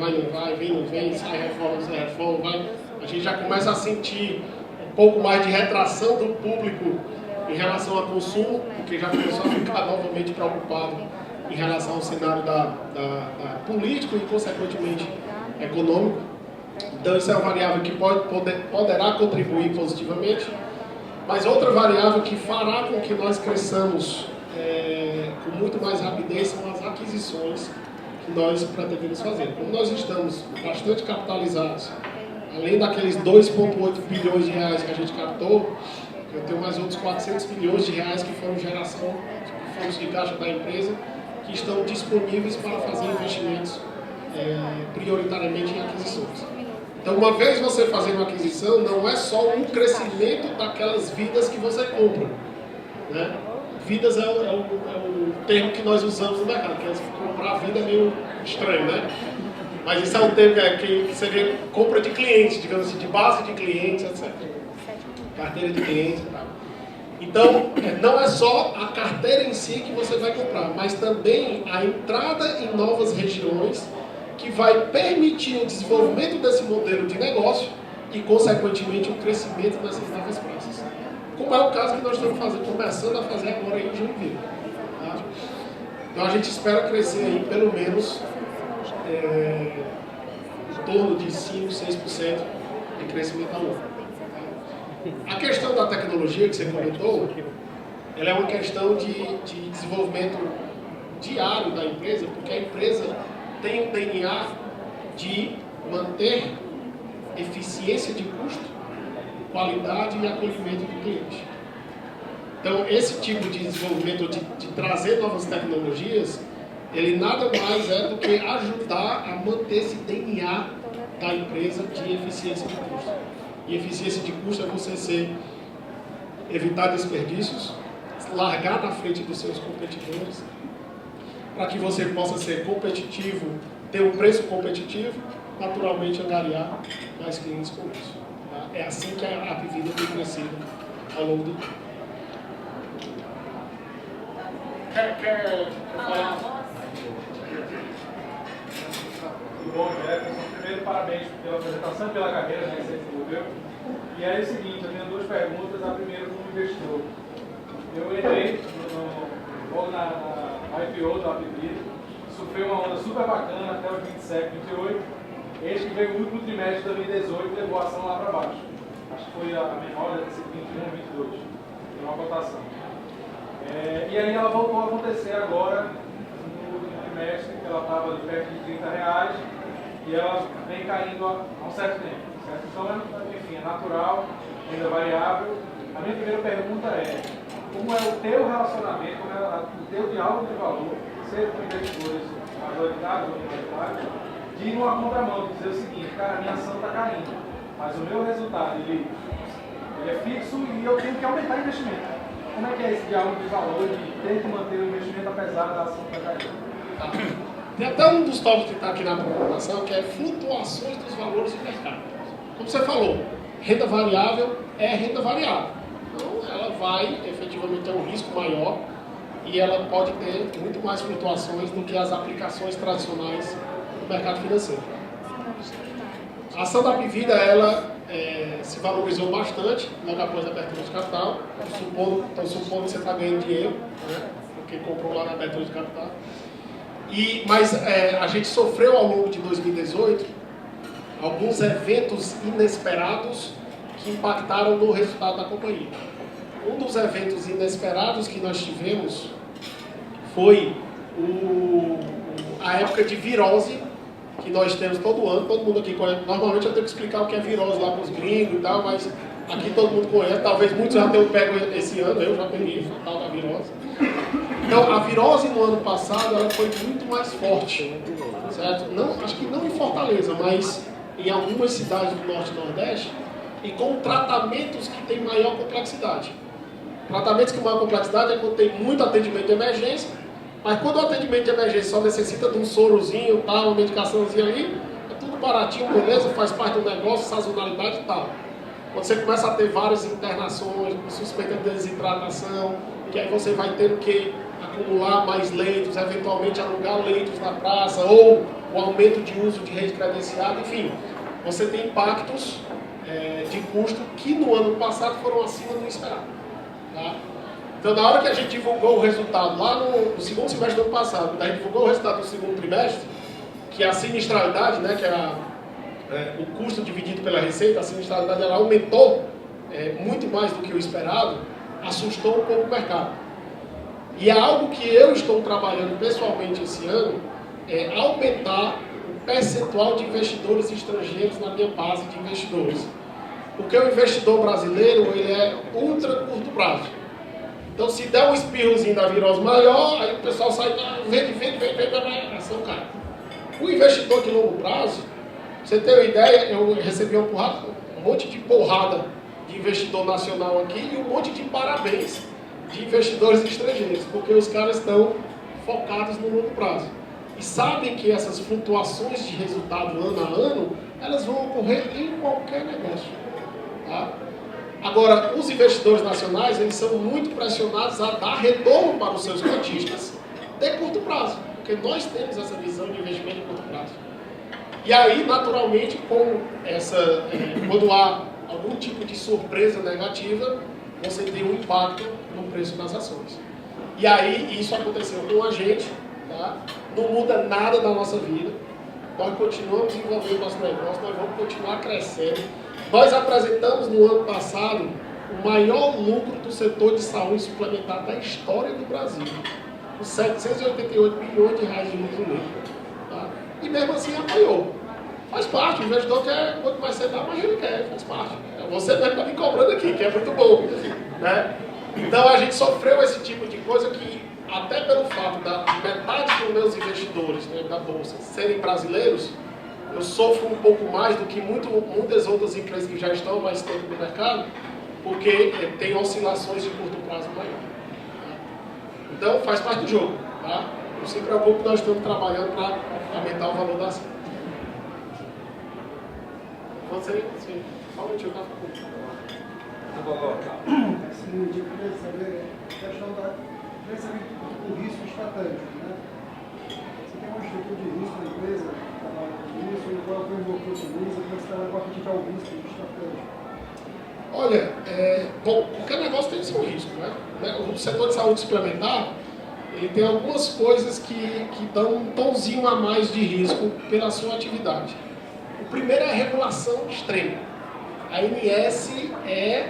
vem, não vem, sai reforma, vai. A gente já começa a sentir um pouco mais de retração do público em relação ao consumo, porque já começou a ficar novamente preocupado em relação ao cenário da político e, consequentemente, econômico. Então, isso é uma variável que poderá contribuir positivamente, mas outra variável que fará com que nós cresçamos com muito mais rapidez são as aquisições que nós pretendemos fazer. Como nós estamos bastante capitalizados, além daqueles 2,8 bilhões de reais que a gente captou, eu tenho mais outros 400 milhões de reais que foram geração de fundos de caixa da empresa, que estão disponíveis para fazer investimentos prioritariamente em aquisições. Então, uma vez você fazer uma aquisição, não é só um crescimento daquelas vidas que você compra, né? Vidas é o termo que nós usamos no mercado, que comprar a vida é meio estranho, né? Mas isso é um termo que seria compra de clientes, digamos assim, de base de clientes, etc. Carteira de clientes e tal. Então, não é só a carteira em si que você vai comprar, mas também a entrada em novas regiões que vai permitir o desenvolvimento desse modelo de negócio e, consequentemente, o crescimento dessas novas praças. Como é o caso que nós estamos começando a fazer agora em Joinville. Tá? Então, a gente espera crescer aí, pelo menos, em torno de 5%, 6% de crescimento ao ano. A questão da tecnologia que você comentou, ela é uma questão de desenvolvimento diário da empresa, porque a empresa tem um DNA de manter eficiência de custo, qualidade e acolhimento do cliente. Então, esse tipo de desenvolvimento, de trazer novas tecnologias, ele nada mais é do que ajudar a manter esse DNA da empresa de eficiência de custo. E eficiência de custo é você evitar desperdícios, largar na frente dos seus competidores, para que você possa ser competitivo, ter um preço competitivo, naturalmente angariar mais clientes com isso. Tá? É assim que a Apvida tem crescido ao longo do tempo. Quer falar? Tudo bom, Jefferson? Primeiro, Primeiro, parabéns pela apresentação, pela carreira, né, que você desenvolveu. E aí é o seguinte, eu tenho duas perguntas. A primeira, como investidor. Eu entrei na IPO da Apivida, sofreu uma onda super bacana até os 27, 28. Eis que veio o último trimestre de 2018 e levou a ação lá para baixo. Acho que foi a menor, deve ter sido 21, 22. Tem uma cotação. E aí ela voltou a acontecer agora, no último trimestre, que ela estava de perto de R$30, e ela vem caindo há um certo tempo. Certo? Então, enfim, é natural, renda variável. A minha primeira pergunta é, como é o teu relacionamento, como é o teu diálogo de valor, seja com investidores majoritários ou minoritários, de ir numa contramão, de dizer o seguinte, cara, a minha ação está caindo, mas o meu resultado ele é fixo e eu tenho que aumentar o investimento. Como é que é esse diálogo de valor de ter que manter o investimento apesar da ação estar caindo? Tem até um dos tópicos que está aqui na apresentação, que é flutuações dos valores do mercado. Como você falou, renda variável é renda variável. Então, ela vai efetivamente ter um risco maior e ela pode ter muito mais flutuações do que as aplicações tradicionais do mercado financeiro. A ação da Apivida, ela se valorizou bastante logo após a abertura de capital. Estou supondo que você está ganhando dinheiro, né, porque comprou lá na abertura de capital. Mas a gente sofreu ao longo de 2018 alguns eventos inesperados que impactaram no resultado da companhia. Um dos eventos inesperados que nós tivemos foi a época de virose, que nós temos todo ano, todo mundo aqui conhece. Normalmente eu tenho que explicar o que é virose lá para os gringos e tal, mas aqui todo mundo conhece, talvez muitos já tenham pego esse ano, eu já peguei a tal da virose. Então, a virose no ano passado ela foi muito mais forte, certo? Não, acho que não em Fortaleza, mas em algumas cidades do Norte e Nordeste, e com tratamentos que têm maior complexidade. Tratamentos com maior complexidade é quando tem muito atendimento de emergência, mas quando o atendimento de emergência só necessita de um sorozinho, tal, uma medicaçãozinha ali, é tudo baratinho, beleza, faz parte do negócio, sazonalidade e tal. Quando você começa a ter várias internações, suspeita de desidratação, que aí você vai ter que acumular mais leitos, eventualmente alugar leitos na praça, ou o aumento de uso de rede credenciada, enfim, você tem impactos de custo que no ano passado foram acima do esperado. Tá? Então, na hora que a gente divulgou o resultado, lá no segundo semestre do ano passado, quando a gente divulgou o resultado do segundo trimestre, que a sinistralidade, né, que era o custo dividido pela receita, a sinistralidade ela aumentou muito mais do que o esperado, assustou um pouco o mercado. E é algo que eu estou trabalhando pessoalmente esse ano, é aumentar o percentual de investidores estrangeiros na minha base de investidores. Porque o investidor brasileiro, ele é ultra curto prazo. Então, se der um espirrozinho da virose maior, aí o pessoal sai, vende, a ação cai. O investidor de longo prazo, você tem uma ideia, eu recebi um monte de porrada de investidor nacional aqui e um monte de parabéns de investidores estrangeiros, porque os caras estão focados no longo prazo. E sabem que essas flutuações de resultado ano a ano, elas vão ocorrer em qualquer negócio. Tá? Agora, os investidores nacionais, eles são muito pressionados a dar retorno para os seus cotistas de curto prazo, porque nós temos essa visão de investimento de curto prazo. E aí, naturalmente, quando há algum tipo de surpresa negativa, você tem um impacto no preço das ações. E aí, isso aconteceu com a gente, tá? Não muda nada da nossa vida, nós continuamos desenvolvendo nosso negócio, nós vamos continuar crescendo. Nós apresentamos no ano passado o maior lucro do setor de saúde suplementar da história do Brasil, com 788 bilhões de reais de lucro líquido. Tá? E mesmo assim apoiou. Faz parte, o investidor quer, quanto mais você dá, mais ele quer, faz parte. Você mesmo está me cobrando aqui, que é muito bom. Né? Então a gente sofreu esse tipo de coisa que, até pelo fato da metade dos meus investidores, né, da Bolsa serem brasileiros, eu sofro um pouco mais do que muitas outras empresas que já estão há mais tempo no mercado, porque tem oscilações de curto prazo maior. Tá? Então faz parte do jogo. Tá? Não se preocupe, nós estamos trabalhando para aumentar o valor da ação. Você, só um minutinho, tá? Sim, eu queria saber a questão do risco estratégico, né? Você tem uma estrutura de risco na empresa, trabalha com isso, e qual é o framework que utiliza, como é que você trabalha para criticar o risco de estratégia? Olha, bom, qualquer negócio tem seu risco, né? O setor de saúde suplementar, ele tem algumas coisas que dão um tonzinho a mais de risco pela sua atividade. O primeiro é a regulação extrema. A ANS é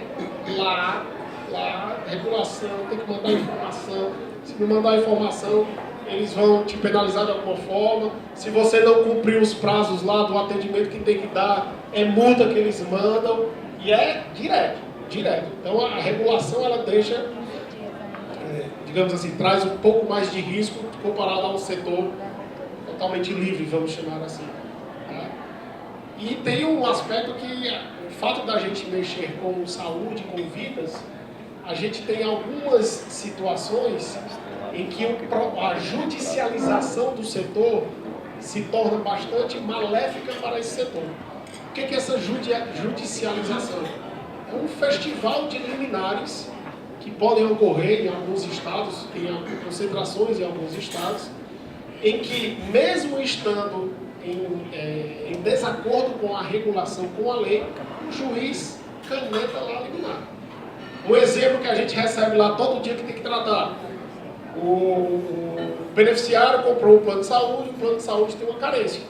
lá, regulação, tem que mandar informação. Se não mandar informação, eles vão te penalizar de alguma forma. Se você não cumprir os prazos lá do atendimento que tem que dar, é multa que eles mandam. E é direto. Então a regulação, ela deixa, digamos assim, traz um pouco mais de risco comparado a um setor totalmente livre, vamos chamar assim. Tá? E tem um aspecto que, o fato da gente mexer com saúde, com vidas, a gente tem algumas situações em que a judicialização do setor se torna bastante maléfica para esse setor. O que é essa judicialização? É um festival de liminares que podem ocorrer em alguns estados, tem concentrações em alguns estados, em que, mesmo estando em desacordo com a regulação, com a lei, o juiz caneta lá a liminar. Um exemplo que a gente recebe lá todo dia que tem que tratar. O beneficiário comprou um plano de saúde, o plano de saúde tem uma carência,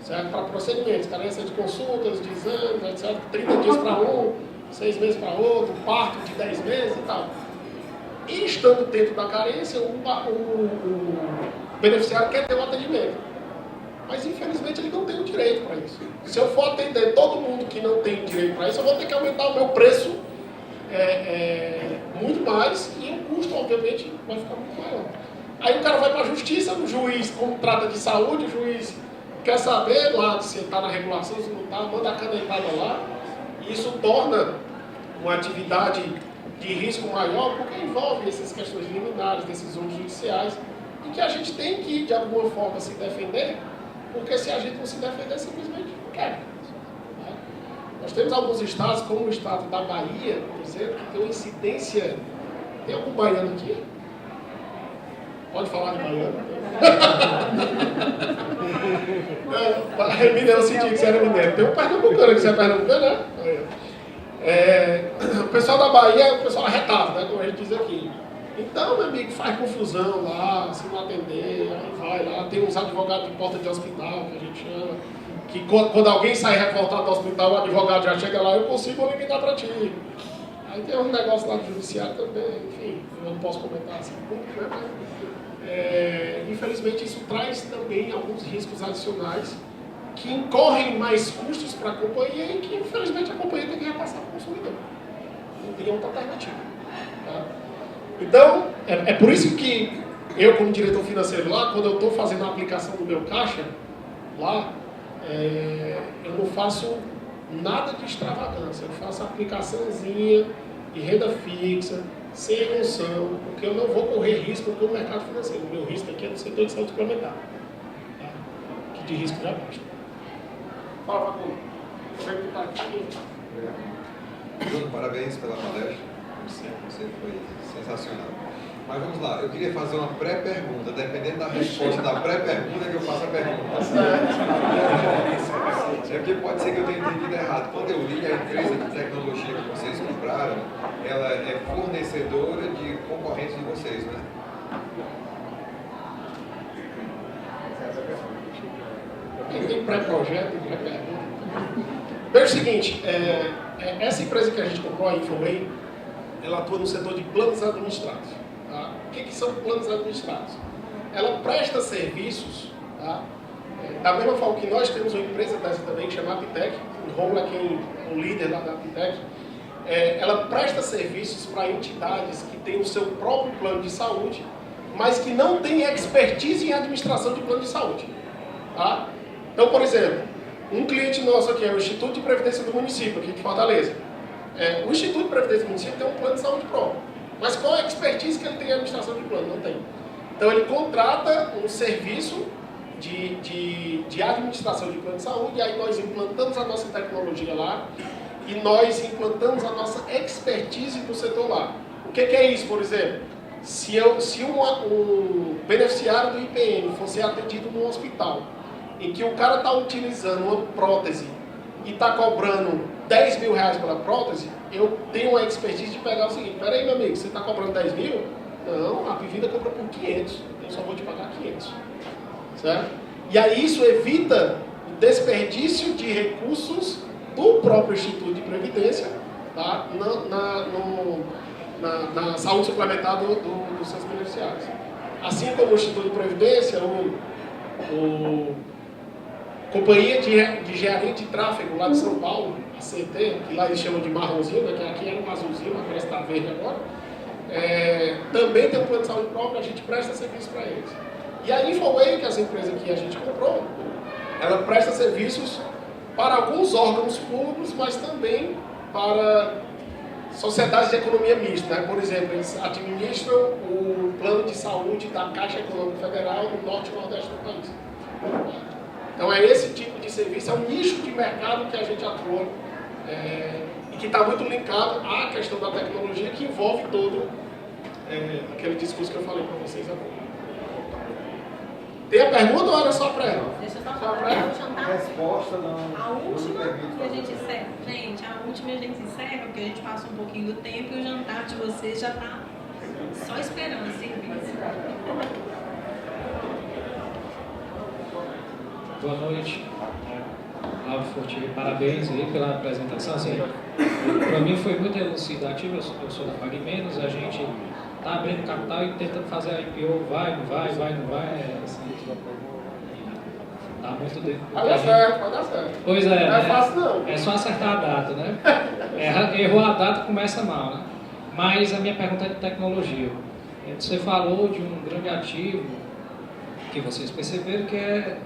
certo? Para procedimentos, carência de consultas, de exames, etc. 30 dias para um, 6 meses para outro, parto de 10 meses e tal. E estando dentro da carência, o beneficiário quer ter um atendimento. Mas infelizmente ele não tem o direito para isso. Se eu for atender todo mundo que não tem direito para isso, eu vou ter que aumentar o meu preço muito mais e o custo, obviamente, vai ficar muito maior. Aí o cara vai para a justiça, o juiz, como trata de saúde, o juiz quer saber lá se está na regulação, se não está, manda a canetada lá. E isso torna uma atividade de risco maior, porque envolve essas questões liminares, decisões judiciais, e que a gente tem que, de alguma forma, se defender, porque se a gente não se defender, simplesmente não quer. Nós temos alguns estados, como o estado da Bahia, por exemplo, que tem uma incidência... Tem algum baiano aqui? Pode falar de baiano? Mineiro, eu senti que você era mineiro. Tem um pernambucano aqui, você é pernambucano, né? O pessoal da Bahia é o pessoal arretado, né? Como a gente diz aqui. Então, meu amigo, faz confusão lá, se não atender, aí vai lá. Tem uns advogados de porta de hospital, que a gente chama, que quando alguém sai revoltado do hospital, o advogado já chega lá, eu consigo limitar para ti. Aí tem um negócio lá do judiciário também, enfim, eu não posso comentar assim muito, né? Mas, infelizmente isso traz também alguns riscos adicionais que incorrem mais custos para a companhia e que infelizmente a companhia tem que repassar para o consumidor. Não tem outra alternativa. Tá? Então, é por isso que eu, como diretor financeiro lá, quando eu estou fazendo a aplicação do meu caixa lá, eu não faço nada de extravagância, eu faço aplicaçãozinha de renda fixa, sem emoção, porque eu não vou correr risco com o mercado financeiro. O meu risco aqui é do setor de saúde suplementar, tá? Que de risco já basta. Fala, Facundo. Como é que está aqui? Bruno, parabéns pela palestra. Você foi sensacional. Mas vamos lá, eu queria fazer uma pré-pergunta. Dependendo da resposta da pré-pergunta, que eu faço a pergunta. É porque pode ser que eu tenha entendido errado. Quando eu li a empresa de tecnologia que vocês compraram, ela é fornecedora de concorrentes de vocês, né? Tem pré-projeto, tem pré-pergunta. Veja o seguinte, essa empresa que a gente comprou, a Infoway, ela atua no setor de planos administrados. Tá? O que são planos administrados? Ela presta serviços, tá? Da mesma forma que nós temos uma empresa dessa também, que chama Aptec, o Romulo é quem é o líder lá da Aptec, ela presta serviços para entidades que têm o seu próprio plano de saúde, mas que não têm expertise em administração de plano de saúde. Tá? Então, por exemplo, um cliente nosso aqui é o Instituto de Previdência do Município, aqui de Fortaleza. O Instituto de Previdência do Município tem um plano de saúde próprio. Mas qual é a expertise que ele tem em administração de plano? Não tem. Então ele contrata um serviço de administração de plano de saúde, e aí nós implantamos a nossa tecnologia lá, e nós implantamos a nossa expertise no setor lá. O que é isso, por exemplo? Se um beneficiário do IPM fosse atendido num hospital, em que o cara está utilizando uma prótese e está cobrando 10 mil reais pela prótese, eu tenho a expertise de pegar o seguinte: peraí, meu amigo, você está cobrando 10 mil? Não, a Apivida cobra por 500, eu só vou te pagar 500. Certo? E aí isso evita o desperdício de recursos do próprio Instituto de Previdência, tá? Na saúde suplementar dos seus beneficiários. Assim como o Instituto de Previdência, o Companhia de Engenharia de Tráfego lá de São Paulo, a CET, que lá eles chamam de marronzinho, né, que aqui era um azulzinho, mas parece que está verde agora, também tem um plano de saúde próprio, a gente presta serviço para eles. E a Infoway, que é essa empresa que a gente comprou, ela presta serviços para alguns órgãos públicos, mas também para sociedades de economia mista, né? Por exemplo, eles administram o plano de saúde da Caixa Econômica Federal no norte e nordeste do país. Então é esse tipo de serviço, é um nicho de mercado que a gente atua e que está muito linkado à questão da tecnologia, que envolve todo aquele discurso que eu falei para vocês agora. Tem a pergunta ou era só para ela? Deixa eu só falar, o jantar. Resposta não. A última que a gente encerra. Gente, a última a gente encerra, porque a gente passa um pouquinho do tempo e o jantar de vocês já está só esperando o serviço. Boa noite. Álvaro Fortier, parabéns aí pela apresentação. Assim, para mim foi muito elucidativo, eu sou da PagMenos, a gente está abrindo capital e tentando fazer a IPO, vai, não vai, assim, tá muito dentro. Vai dar certo, vai dar certo. Pois é, Não é né? fácil não. É só acertar a data, né? Errou a data, começa mal, né? Mas a minha pergunta é de tecnologia. Você falou de um grande ativo que vocês perceberam, que é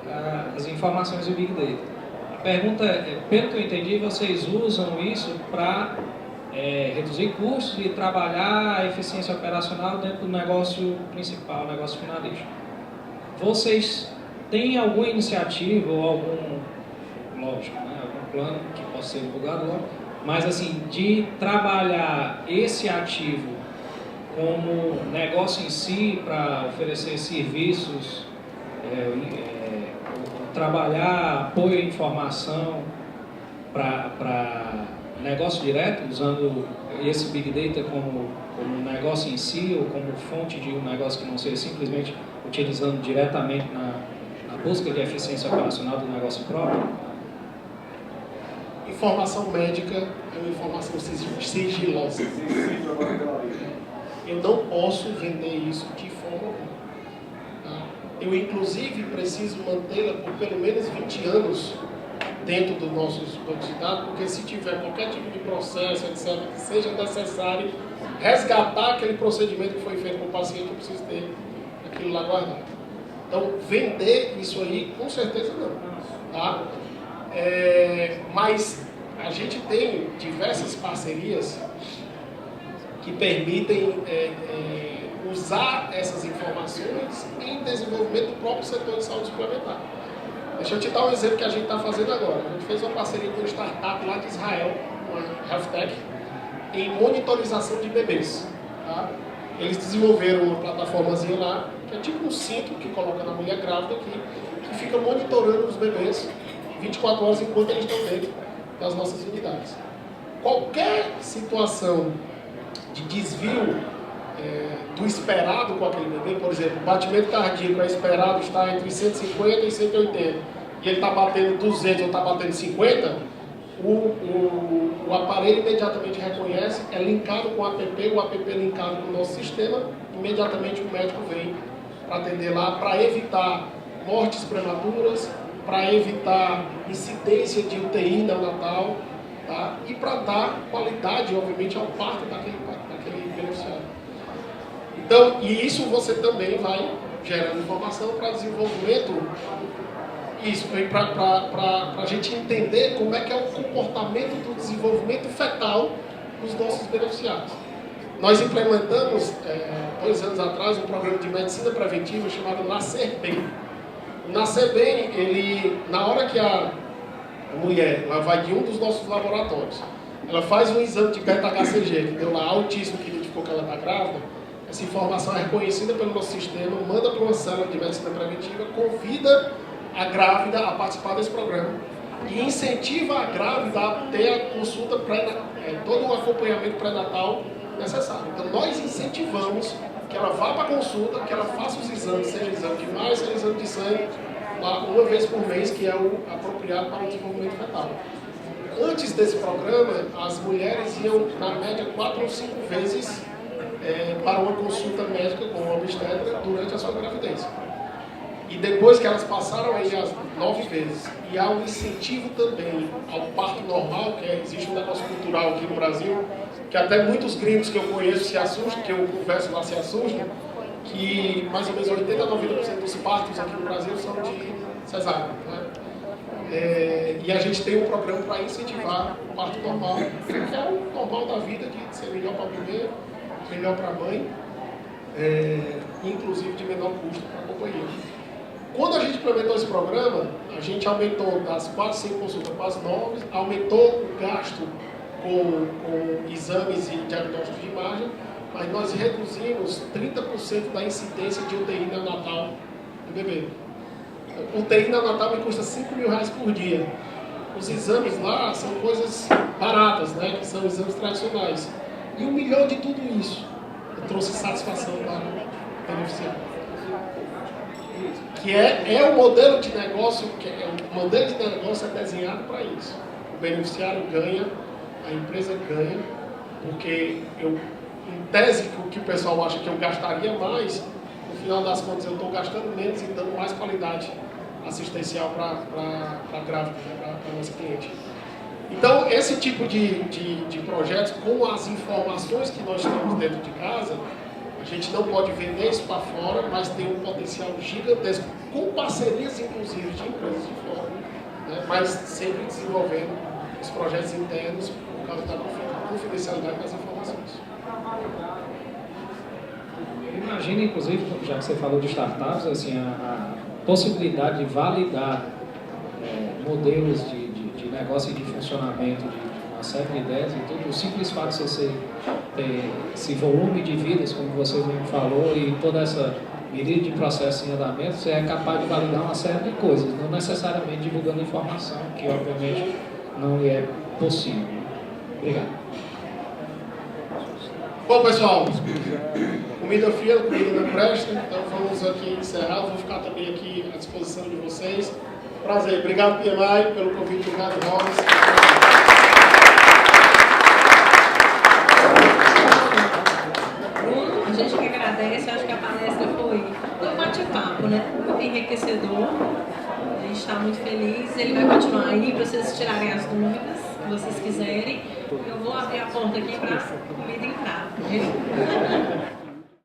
as informações do Big Data. A pergunta é, pelo que eu entendi, vocês usam isso para reduzir custos e trabalhar a eficiência operacional dentro do negócio principal, negócio finalista. Vocês têm alguma iniciativa ou lógico, né, algum plano que possa ser divulgado logo, mas assim, de trabalhar esse ativo como negócio em si para oferecer serviços, trabalhar apoio à informação para negócio direto, usando esse Big Data como negócio em si ou como fonte de um negócio que não seja simplesmente utilizando diretamente na busca de eficiência operacional do negócio próprio? Informação médica é uma informação sigilosa. Eu não posso vender isso de forma alguma. Tá? Eu, inclusive, preciso mantê-la por pelo menos 20 anos dentro dos nossos bancos de dados, porque se tiver qualquer tipo de processo, etc., que seja necessário resgatar aquele procedimento que foi feito com o paciente, eu preciso ter aquilo lá guardado. Então, vender isso aí, com certeza não. Tá? Mas a gente tem diversas parcerias que permitem usar essas informações em desenvolvimento do próprio setor de saúde suplementar. Deixa eu te dar um exemplo que a gente está fazendo agora. A gente fez uma parceria com uma startup lá de Israel, uma health tech, em monitorização de bebês. Tá? Eles desenvolveram uma plataformazinha lá, que é tipo um cinto que coloca na mulher grávida aqui, que fica monitorando os bebês 24 horas enquanto eles estão dentro das nossas unidades. Qualquer situação de desvio do esperado com aquele bebê, por exemplo, o batimento cardíaco é esperado está entre 150 e 180, e ele está batendo 200 ou está batendo 50, o aparelho imediatamente reconhece, é linkado com o app linkado com o nosso sistema, imediatamente o médico vem para atender lá, para evitar mortes prematuras, para evitar incidência de UTI neonatal, tá? E para dar qualidade, obviamente, ao parto daquele beneficiário. Então, e isso você também vai gerando informação para desenvolvimento, isso, para a gente entender como é que é o comportamento do desenvolvimento fetal dos nossos beneficiários. Nós implementamos, 2 anos atrás, um programa de medicina preventiva chamado Nascer Bem. O Nascer Bem, ele, na hora que a mulher ela vai de um dos nossos laboratórios, ela faz um exame de beta-HCG, que deu lá autismo, que identificou que ela está grávida, essa informação é reconhecida pelo nosso sistema, manda para uma célula de medicina preventiva, convida a grávida a participar desse programa e incentiva a grávida a ter a consulta todo o acompanhamento pré-natal necessário. Então nós incentivamos que ela vá para a consulta, que ela faça os exames, seja exame de imagem, seja exame de sangue, lá uma vez por mês, que é o apropriado para o desenvolvimento fetal. Antes desse programa, as mulheres iam, na média, 4 ou 5 vezes para uma consulta médica com uma obstetra durante a sua gravidez. E depois que elas passaram aí as 9 vezes, e há um incentivo também ao parto normal, que existe um negócio cultural aqui no Brasil, que até muitos gringos que eu conheço se assustam, que eu converso lá se assustam, que mais ou menos 80 a 90% dos partos aqui no Brasil são de cesárea. Né? E a gente tem um programa para incentivar o parto normal, que é o normal da vida, de ser melhor para o bebê, melhor para a mãe, inclusive de menor custo para a companhia. Quando a gente implementou esse programa, a gente aumentou das quase 100 consultas para as 9, aumentou o gasto com exames e diagnósticos de imagem, mas nós reduzimos 30% da incidência de UTI neonatal do bebê. UTI neonatal me custa R$5.000 por dia. Os exames lá são coisas baratas, né, que são exames tradicionais. E o melhor de tudo isso, eu trouxe satisfação para o beneficiário. Que é o modelo de negócio, o modelo de negócio é desenhado para isso. O beneficiário ganha, a empresa ganha, porque em tese, o que o pessoal acha que eu gastaria mais, no final das contas eu estou gastando menos e dando mais qualidade assistencial para a grávida, para a nossa cliente. Então, esse tipo de projetos, com as informações que nós temos dentro de casa, a gente não pode vender isso para fora, mas tem um potencial gigantesco, com parcerias inclusive de empresas de fora, né? Mas sempre desenvolvendo os projetos internos por causa da confidencialidade das informações. Imagina, inclusive, já que você falou de startups, assim, a possibilidade de validar modelos de negócio e de funcionamento de uma série de ideias e tudo. O simples fato de você ter esse volume de vidas, como você mesmo falou, e toda essa miríade de processos em andamento, você é capaz de validar uma série de coisas, não necessariamente divulgando informação, que obviamente não é possível. Obrigado. Bom, pessoal, comida fria, comida não presta, então vamos aqui encerrar. Vou ficar também aqui à disposição de vocês. Prazer. Obrigado, PMI, pelo convite. Obrigado, Romas. A gente que agradece, acho que a palestra foi um bate-papo, né? Muito enriquecedor. A gente está muito feliz. Ele vai continuar aí para vocês tirarem as dúvidas que vocês quiserem. Eu vou abrir a porta aqui para a comida entrar.